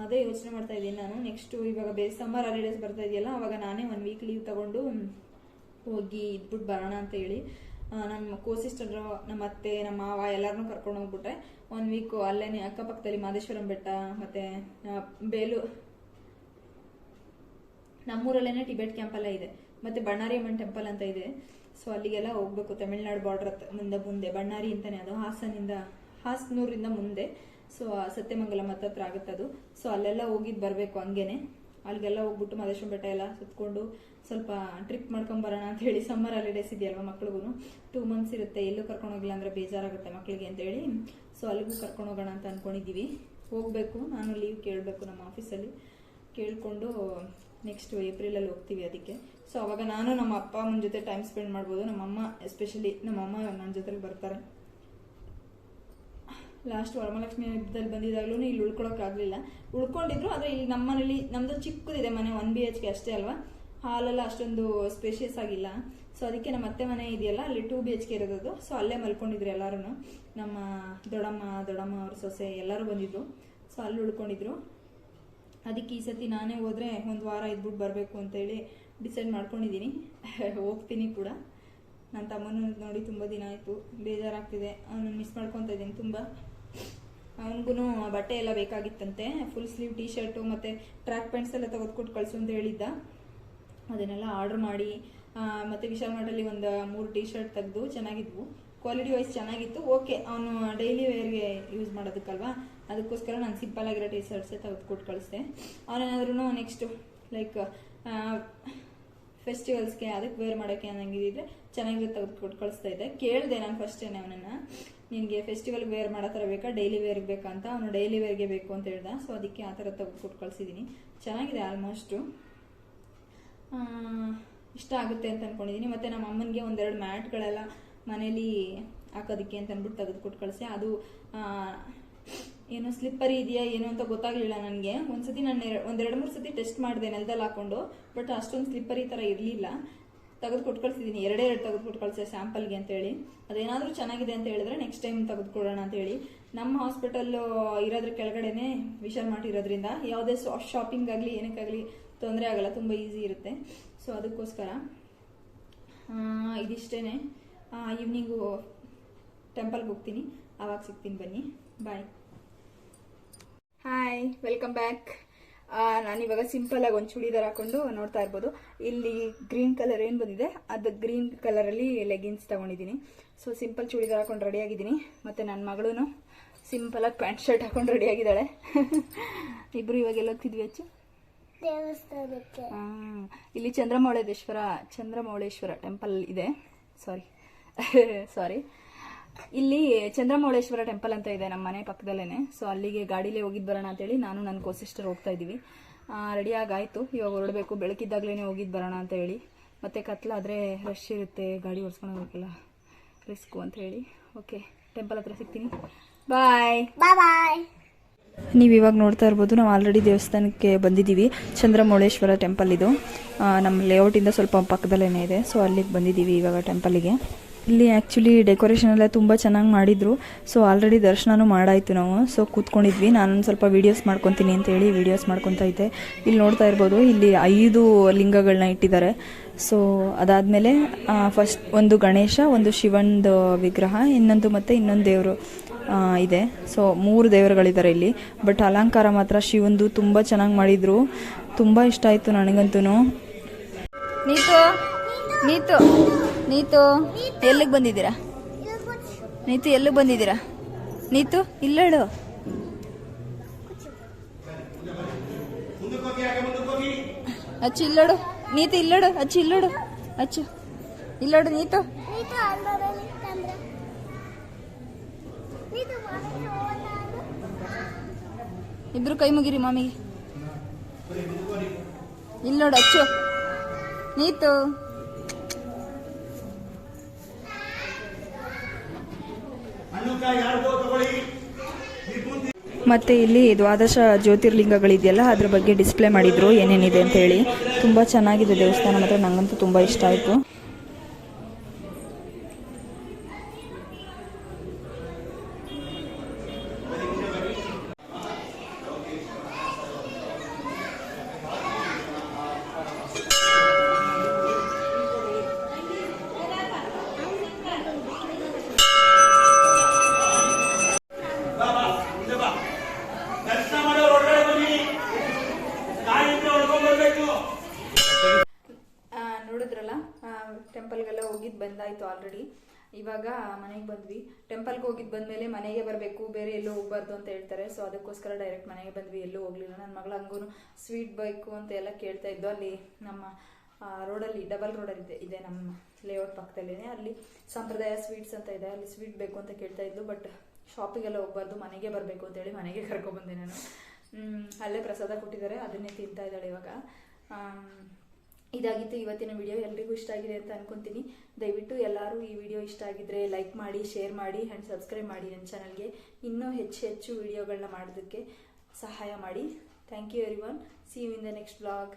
ಅದೇ ಯೋಚನೆ ಮಾಡ್ತಾ ಇದ್ದೀನಿ ನಾನು. ನೆಕ್ಸ್ಟ್ ಇವಾಗ ಸಮ್ಮರ್ ಹಾಲಿಡೇಸ್ ಬರ್ತಾ ಇದೆಯಲ್ಲ, ಅವಾಗ ನಾನೇ 1 ವೀಕ್ ಲೀವ್ ತಗೊಂಡು ಹೋಗಿ ಇದ್ಬಿಟ್ಟು ಬರೋಣ ಅಂತ ಹೇಳಿ ನಮ್ಮ ಸಿಸ್ಟರ್, ನಮ್ಮ ಅತ್ತೆ, ನಮ್ಮ ಮಾವ ಎಲ್ಲರನ್ನೂ ಕರ್ಕೊಂಡು ಹೋಗ್ಬಿಟ್ರೆ 1 ವೀಕ್ ಅಲ್ಲೇನೆ ಅಕ್ಕಪಕ್ಕದಲ್ಲಿ ಮಾದೇಶ್ವರಂ ಬೆಟ್ಟ, ಮತ್ತೆ ನಮ್ಮೂರಲ್ಲೇನೆ ಟಿಬೆಟ್ ಕ್ಯಾಂಪ್ ಎಲ್ಲ ಇದೆ, ಮತ್ತೆ ಬಣ್ಣಾರಿ ಅಮ್ಮನ್ ಟೆಂಪಲ್ ಅಂತ ಇದೆ. ಸೊ ಅಲ್ಲಿಗೆಲ್ಲ ಹೋಗ್ಬೇಕು. ತಮಿಳ್ನಾಡು ಬಾರ್ಡರ್ ಮುಂದೆ ಬಣ್ಣಾರಿ ಅಂತಾನೆ, ಅದು ಹಾಸನೂರಿಂದ ಮುಂದೆ. ಸೊ ಸತ್ಯಮಂಗಲಂ ಹತ್ರ ಆಗುತ್ತೆ ಅದು. ಸೊ ಅಲ್ಲೆಲ್ಲ ಹೋಗಿದ್ದು ಬರಬೇಕು. ಹಂಗೇನೆ ಅಲ್ಲಿಗೆಲ್ಲ ಹೋಗ್ಬಿಟ್ಟು ಮಾದೇಶ್ವರ ಬೆಟ್ಟ ಎಲ್ಲ ಸುತ್ಕೊಂಡು ಸ್ವಲ್ಪ ಟ್ರಿಪ್ ಮಾಡ್ಕೊಂಡ್ ಬರೋಣ ಅಂತ ಹೇಳಿ. ಸಮ್ಮರ್ ಹಾಲಿಡೇಸ್ ಇದೆಯಲ್ವ ಮಕ್ಳಿಗೂ 2 ಮಂತ್ಸ್ ಇರುತ್ತೆ. ಎಲ್ಲೂ ಕರ್ಕೊಂಡು ಹೋಗಿಲ್ಲ ಅಂದ್ರೆ ಬೇಜಾರಾಗುತ್ತೆ ಮಕ್ಳಿಗೆ ಅಂತ ಹೇಳಿ. ಸೊ ಅಲ್ಲಿಗೂ ಕರ್ಕೊಂಡು ಹೋಗೋಣ ಅಂತ ಅನ್ಕೊಂಡಿದೀವಿ. ಹೋಗ್ಬೇಕು. ನಾನು ಲೀವ್ ಕೇಳಬೇಕು ನಮ್ಮ ಆಫೀಸಲ್ಲಿ. ಕೇಳ್ಕೊಂಡು ನೆಕ್ಸ್ಟ್ ಏಪ್ರಿಲಲ್ಲಿ ಹೋಗ್ತೀವಿ ಅದಕ್ಕೆ. ಸೊ ಅವಾಗ ನಾನು ನಮ್ಮ ಅಪ್ಪ ಅಮ್ಮನ ಜೊತೆ ಟೈಮ್ ಸ್ಪೆಂಡ್ ಮಾಡ್ಬೋದು. ನಮ್ಮಮ್ಮ ಎಸ್ಪೆಷಲಿ ನಮ್ಮಮ್ಮ ನನ್ನ ಜೊತೆಲಿ ಬರ್ತಾರೆ. ಲಾಸ್ಟ್ ವರಮಹಾಲಕ್ಷ್ಮಿ ಹಬ್ಬದಲ್ಲಿ ಬಂದಿದ್ದಾಗಲೂ ಇಲ್ಲಿ ಉಳ್ಕೊಳಕ್ಕಾಗಲಿಲ್ಲ. ಉಳ್ಕೊಂಡಿದ್ರು, ಆದರೆ ಇಲ್ಲಿ ನಮ್ಮ ಮನೇಲಿ ನಮ್ಮದು ಚಿಕ್ಕದಿದೆ ಮನೆ, 1 BHK ಅಷ್ಟೇ ಅಲ್ವಾ. ಹಾಲೆಲ್ಲ ಅಷ್ಟೊಂದು ಸ್ಪೇಷಿಯಸ್ ಆಗಿಲ್ಲ. ಸೊ ಅದಕ್ಕೆ ನಮ್ಮ ಅತ್ತೆ ಮನೆ ಇದೆಯಲ್ಲ, ಅಲ್ಲಿ 2 BHK ಇರೋದು. ಸೊ ಅಲ್ಲೇ ಮಲ್ಕೊಂಡಿದ್ರು ಎಲ್ಲರೂ. ನಮ್ಮ ದೊಡ್ಡಮ್ಮ ಅವ್ರ ಸೊಸೆ ಎಲ್ಲರೂ ಬಂದಿದ್ರು. ಸೊ ಅಲ್ಲಿ ಉಳ್ಕೊಂಡಿದ್ರು. ಅದಕ್ಕೆ ಈ ಸತಿ ನಾನೇ ಹೋದರೆ 1 ವಾರ ಇದ್ಬಿಟ್ಟು ಬರಬೇಕು ಅಂತೇಳಿ ಡಿಸೈಡ್ ಮಾಡ್ಕೊಂಡಿದ್ದೀನಿ. ಹೋಗ್ತೀನಿ ಕೂಡ. ನನ್ನ ತಮ್ಮನೂ ನೋಡಿ ತುಂಬ ದಿನ ಆಯಿತು, ಬೇಜಾರಾಗ್ತಿದೆ. ಅವನನ್ನು ಮಿಸ್ ಮಾಡ್ಕೊತಾ ಇದ್ದೀನಿ ತುಂಬ. ಅವನಿಗೂ ಬಟ್ಟೆ ಎಲ್ಲ ಬೇಕಾಗಿತ್ತಂತೆ. ಫುಲ್ ಸ್ಲೀವ್ ಟೀ ಶರ್ಟು ಮತ್ತು ಟ್ರ್ಯಾಕ್ ಪ್ಯಾಂಟ್ಸ್ ಎಲ್ಲ ತೆಗೆದುಕೊಟ್ಟು ಕಳಿಸು ಅಂತ ಹೇಳಿದ್ದ. ಅದನ್ನೆಲ್ಲ ಆರ್ಡ್ರ್ ಮಾಡಿ ಮತ್ತು ವಿಶಾಲ್ ಮಾರ್ಟಲ್ಲಿ ಒಂದು 3 ಟೀ ಶರ್ಟ್ ತೆಗೆದು ಚೆನ್ನಾಗಿದ್ವು. ಕ್ವಾಲಿಟಿ ವೈಸ್ ಚೆನ್ನಾಗಿತ್ತು. ಓಕೆ, ಅವನು ಡೈಲಿ ವೇರ್ಗೆ ಯೂಸ್ ಮಾಡೋದಕ್ಕಲ್ವಾ, ಅದಕ್ಕೋಸ್ಕರ ನಾನು ಸಿಂಪಲ್ ಆಗಿರೋ ಟೀ ಶರ್ಟ್ಸೇ ತೆಗೆದುಕೊಟ್ಟು ಕಳಿಸ್ದೆ. ಅವನೇನಾದ್ರೂ ನೆಕ್ಸ್ಟ್ ಲೈಕ್ ಫೆಸ್ಟಿವಲ್ಸ್ಗೆ ಅದಕ್ಕೆ ವೇರ್ ಮಾಡೋಕ್ಕೆ ಅನ್ನಂಗಿದ್ರೆ ಚೆನ್ನಾಗಿರೋ ತೆಗೆದುಕೊಟ್ಟು ಕಳಿಸ್ತಾ ಇದ್ದೆ. ಕೇಳಿದೆ ನಾನು ಫಸ್ಟೇನೆ ಅವನನ್ನು, ನಿನಗೆ ಫೆಸ್ಟಿವಲ್ಗೆ ವೇರ್ ಮಾಡೋ ಥರ ಬೇಕಾ, ಡೈಲಿ ವೇರ್ಗೆ ಬೇಕಾ ಅಂತ. ಅವನು ಡೈಲಿ ವೇರ್ಗೆ ಬೇಕು ಅಂತ ಹೇಳ್ದ. ಸೊ ಅದಕ್ಕೆ ಆ ಥರ ತೆಗೆದುಕೊಟ್ಟು ಕಳಿಸಿದ್ದೀನಿ. ಚೆನ್ನಾಗಿದೆ, ಆಲ್ಮೋಸ್ಟು ಇಷ್ಟ ಆಗುತ್ತೆ ಅಂತ ಅಂದ್ಕೊಂಡಿದ್ದೀನಿ. ಮತ್ತು ನಮ್ಮ ಅಮ್ಮನಿಗೆ 1-2 ಮ್ಯಾಟ್ಗಳೆಲ್ಲ ಮನೇಲಿ ಹಾಕೋದಕ್ಕೆ ಅಂತ ಅಂದ್ಬಿಟ್ಟು ತೆಗೆದುಕೊಟ್ಟು ಕಳಿಸಿ. ಅದು ಏನೋ ಸ್ಲಿಪ್ಪರಿ ಇದೆಯಾ ಏನೋ ಅಂತ ಗೊತ್ತಾಗಲಿಲ್ಲ ನನಗೆ. ಒಂದ್ಸತಿ ನಾನು 1-2-3 ಸತಿ ಟೆಸ್ಟ್ ಮಾಡಿದೆ ನೆಲದಲ್ಲಿ ಹಾಕೊಂಡು. ಬಟ್ ಅಷ್ಟೊಂದು ಸ್ಲಿಪ್ಪರಿ ಥರ ಇರಲಿಲ್ಲ. ತೆಗೆದುಕೊಟ್ಟು ಕಳಿಸಿದ್ದೀನಿ. 2 ತೆಗೆದುಕೊಟ್ಟು ಕಳಿಸೆ ಸ್ಯಾಂಪಲ್ಗೆ ಅಂತೇಳಿ. ಅದೇನಾದರೂ ಚೆನ್ನಾಗಿದೆ ಅಂತ ಹೇಳಿದ್ರೆ ನೆಕ್ಸ್ಟ್ ಟೈಮ್ ತೆಗೆದುಕೊಡೋಣ ಅಂತೇಳಿ. ನಮ್ಮ ಹಾಸ್ಪಿಟಲ್ಲು ಇರೋದ್ರ ಕೆಳಗಡೆನೆ ವಿಶಾಲ್ ಮಾರ್ಟ್ ಇರೋದ್ರಿಂದ ಯಾವುದೇ ಶಾಪಿಂಗ್ ಆಗಲಿ ಏನಕ್ಕಾಗಲಿ ತೊಂದರೆ ಆಗಲ್ಲ, ತುಂಬ ಈಸಿ ಇರುತ್ತೆ. ಸೊ ಅದಕ್ಕೋಸ್ಕರ ಇದಿಷ್ಟೇ. ಈವ್ನಿಂಗು ಟೆಂಪಲ್ಗೆ ಹೋಗ್ತೀನಿ, ಆವಾಗ ಸಿಗ್ತೀನಿ, ಬನ್ನಿ, ಬಾಯ್. Hi, welcome back. ನಾನಿವಾಗ ಸಿಂಪಲಾಗಿ ಒಂದು ಚೂಡಿದಾರ್ ಹಾಕೊಂಡು ನೋಡ್ತಾ ಇರ್ಬೋದು. ಇಲ್ಲಿ ಗ್ರೀನ್ ಕಲರ್ ಏನು ಬಂದಿದೆ ಅದು ಗ್ರೀನ್ ಕಲರಲ್ಲಿ ಲೆಗಿನ್ಸ್ ತಗೊಂಡಿದ್ದೀನಿ. ಸೊ ಸಿಂಪಲ್ ಚೂಡಿದಾರ್ ಹಾಕೊಂಡು ರೆಡಿ ಆಗಿದ್ದೀನಿ. ಮತ್ತು ನನ್ನ ಮಗಳೂ ಸಿಂಪಲಾಗಿ ಪ್ಯಾಂಟ್ ಶರ್ಟ್ ಹಾಕೊಂಡು ರೆಡಿ ಆಗಿದ್ದಾಳೆ. ಇಬ್ಬರು ಇವಾಗ ಎಲ್ಲ ಹೋಗ್ತಿದ್ವಿ ಹೆಚ್ಚು ದೇವಸ್ಥಾನಕ್ಕೆ. ಇಲ್ಲಿ ಚಂದ್ರಮೌಳೇಶ್ವರ ಟೆಂಪಲ್ ಇದೆ. ಸಾರಿ ಇಲ್ಲಿ ಚಂದ್ರಮೌಳೇಶ್ವರ ಟೆಂಪಲ್ ಅಂತ ಇದೆ ನಮ್ಮ ಮನೆ ಪಕ್ಕದಲ್ಲೇನೆ. ಸೊ ಅಲ್ಲಿಗೆ ಗಾಡಿಲೇ ಹೋಗಿದ್ದು ಬರೋಣ ಅಂತೇಳಿ ನಾನು ನನ್ನ ಸಿಸ್ಟರ್ ಹೋಗ್ತಾ ಇದ್ದೀವಿ. ರೆಡಿಯಾಗಾಯಿತು, ಇವಾಗ ಹೊರಡಬೇಕು. ಬೆಳಕಿದ್ದಾಗಲೇ ಹೋಗಿದ್ದು ಬರೋಣ ಅಂತ ಹೇಳಿ. ಮತ್ತು ಕತ್ಲಾದರೆ ರಶ್ ಇರುತ್ತೆ, ಗಾಡಿ ಓಡಿಸ್ಕೊಂಡು ಹೋಗಬೇಕಲ್ಲ, ರಿಸ್ಕು ಅಂತ ಹೇಳಿ. ಓಕೆ, ಟೆಂಪಲ್ ಹತ್ರ ಸಿಗ್ತೀನಿ, ಬಾಯ್. ನೀವು ಇವಾಗ ನೋಡ್ತಾ ಇರ್ಬೋದು, ನಾವು ಆಲ್ರೆಡಿ ದೇವಸ್ಥಾನಕ್ಕೆ ಬಂದಿದ್ದೀವಿ. ಚಂದ್ರಮೌಳೇಶ್ವರ ಟೆಂಪಲ್ ಇದು ನಮ್ಮ ಲೇಔಟಿಂದ ಸ್ವಲ್ಪ ಪಕ್ಕದಲ್ಲೇ ಇದೆ. ಸೊ ಅಲ್ಲಿಗೆ ಬಂದಿದ್ದೀವಿ ಇವಾಗ ಟೆಂಪಲಿಗೆ. ಇಲ್ಲಿ ಆ್ಯಕ್ಚುಲಿ ಡೆಕೋರೇಷನ್ ಎಲ್ಲ ತುಂಬ ಚೆನ್ನಾಗಿ ಮಾಡಿದರು. ಸೊ ಆಲ್ರೆಡಿ ದರ್ಶನನೂ ಮಾಡಾಯಿತು ನಾವು. ಸೊ ಕೂತ್ಕೊಂಡಿದ್ವಿ. ನಾನೊಂದು ಸ್ವಲ್ಪ ವೀಡಿಯೋಸ್ ಮಾಡ್ಕೊತೀನಿ ಅಂತೇಳಿ ವೀಡಿಯೋಸ್ ಮಾಡ್ಕೊತಾ ಇದ್ದೆ. ಇಲ್ಲಿ ನೋಡ್ತಾ ಇರ್ಬೋದು, ಇಲ್ಲಿ 5 ಲಿಂಗಗಳನ್ನ ಇಟ್ಟಿದ್ದಾರೆ. ಸೊ ಅದಾದಮೇಲೆ ಫಸ್ಟ್ ಒಂದು ಗಣೇಶ, ಒಂದು ಶಿವಂದು ವಿಗ್ರಹ, ಇನ್ನೊಂದು ದೇವರು ಇದೆ. ಸೊ 3 ದೇವರುಗಳಿದ್ದಾರೆ ಇಲ್ಲಿ. ಬಟ್ ಅಲಂಕಾರ ಮಾತ್ರ ಶಿವಂದು ತುಂಬ ಚೆನ್ನಾಗಿ ಮಾಡಿದರು. ತುಂಬ ಇಷ್ಟ ಆಯಿತು ನನಗಂತೂ. ನೀತು ಎಲ್ಲಿಗೆ ಬಂದಿದ್ದೀರಾ? ಎಲ್ಲಿಗೆ ಬಂದಿದ್ದೀರಾ? ಇಲ್ಲಡು. ಅಚ್ಚು ಇಲ್ಲಡು. ಇಲ್ಲಡು. ಅಚ್ಚು ಇಲ್ಲಡು. ಇಲ್ಲಡು. ಇಬ್ರು ಕೈ ಮುಗಿರಿ ಮಾಮಿಗೆ. ಇಲ್ಲೋಡು ಅಚ್ಚು. ಮತ್ತು ಇಲ್ಲಿ ದ್ವಾದಶ ಜ್ಯೋತಿರ್ಲಿಂಗಗಳಿದೆಯಲ್ಲ, ಅದ್ರ ಬಗ್ಗೆ ಡಿಸ್ಪ್ಲೇ ಮಾಡಿದ್ರು ಏನೇನಿದೆ ಅಂತ ಹೇಳಿ. ತುಂಬ ಚೆನ್ನಾಗಿದೆ ದೇವಸ್ಥಾನ, ಮಾತ್ರ ನನಗಂತೂ ತುಂಬ ಇಷ್ಟ ಆಯಿತು. ನೋಡಿದ್ರಲ್ಲ, ಟೆಂಪಲ್ಗೆಲ್ಲ ಹೋಗಿದ್ದು ಬಂದಾಯಿತು ಆಲ್ರೆಡಿ. ಇವಾಗ ಮನೆಗೆ ಬಂದ್ವಿ. ಟೆಂಪಲ್ಗೆ ಹೋಗಿದ್ದು ಬಂದಮೇಲೆ ಮನೆಗೆ ಬರಬೇಕು, ಬೇರೆ ಎಲ್ಲೂ ಹೋಗ್ಬಾರ್ದು ಅಂತ ಹೇಳ್ತಾರೆ. ಸೊ ಅದಕ್ಕೋಸ್ಕರ ಡೈರೆಕ್ಟ್ ಮನೆಗೆ ಬಂದ್ವಿ, ಎಲ್ಲೂ ಹೋಗಲಿಲ್ಲ. ನನ್ನ ಮಗಳ ಹಂಗೂ ಸ್ವೀಟ್ ಬೇಕು ಅಂತ ಎಲ್ಲ ಕೇಳ್ತಾ ಇದ್ದು. ಅಲ್ಲಿ ನಮ್ಮ ರೋಡಲ್ಲಿ, ಡಬಲ್ ರೋಡಲ್ಲಿ ಇದೆ ನಮ್ಮ ಲೇಔಟ್ ಪಕ್ಕದಲ್ಲೇ, ಅಲ್ಲಿ ಸಂಪ್ರದಾಯ ಸ್ವೀಟ್ಸ್ ಅಂತ ಇದೆ, ಅಲ್ಲಿ ಸ್ವೀಟ್ ಬೇಕು ಅಂತ ಕೇಳ್ತಾ ಇದ್ದು. ಬಟ್ ಶಾಪಿಗೆಲ್ಲ ಹೋಗ್ಬಾರ್ದು, ಮನೆಗೆ ಬರಬೇಕು ಅಂತೇಳಿ ಮನೆಗೆ ಕರ್ಕೊಬಂದೆ ನಾನು. ಅಲ್ಲೇ ಪ್ರಸಾದ ಕೊಟ್ಟಿದ್ದಾರೆ, ಅದನ್ನೇ ತಿಂತಾ ಇದ್ದಾಳೆ ಇವಾಗ. ಇದಾಗಿತ್ತು ಇವತ್ತಿನ ವಿಡಿಯೋ. ಎಲ್ರಿಗೂ ಇಷ್ಟ ಆಗಿದೆ ಅಂತ ಅನ್ಕೊಂತೀನಿ. ದಯವಿಟ್ಟು ಎಲ್ಲರೂ ಈ ವಿಡಿಯೋ ಇಷ್ಟ ಆಗಿದ್ರೆ ಲೈಕ್ ಮಾಡಿ, ಶೇರ್ ಮಾಡಿ ಆ್ಯಂಡ್ ಸಬ್ಸ್ಕ್ರೈಬ್ ಮಾಡಿ ನನ್ನ ಚಾನಲ್ಗೆ. ಇನ್ನೂ ಹೆಚ್ಚು ವಿಡಿಯೋಗಳನ್ನ ಮಾಡೋದಕ್ಕೆ ಸಹಾಯ ಮಾಡಿ. Thank you everyone. See you in the next vlog.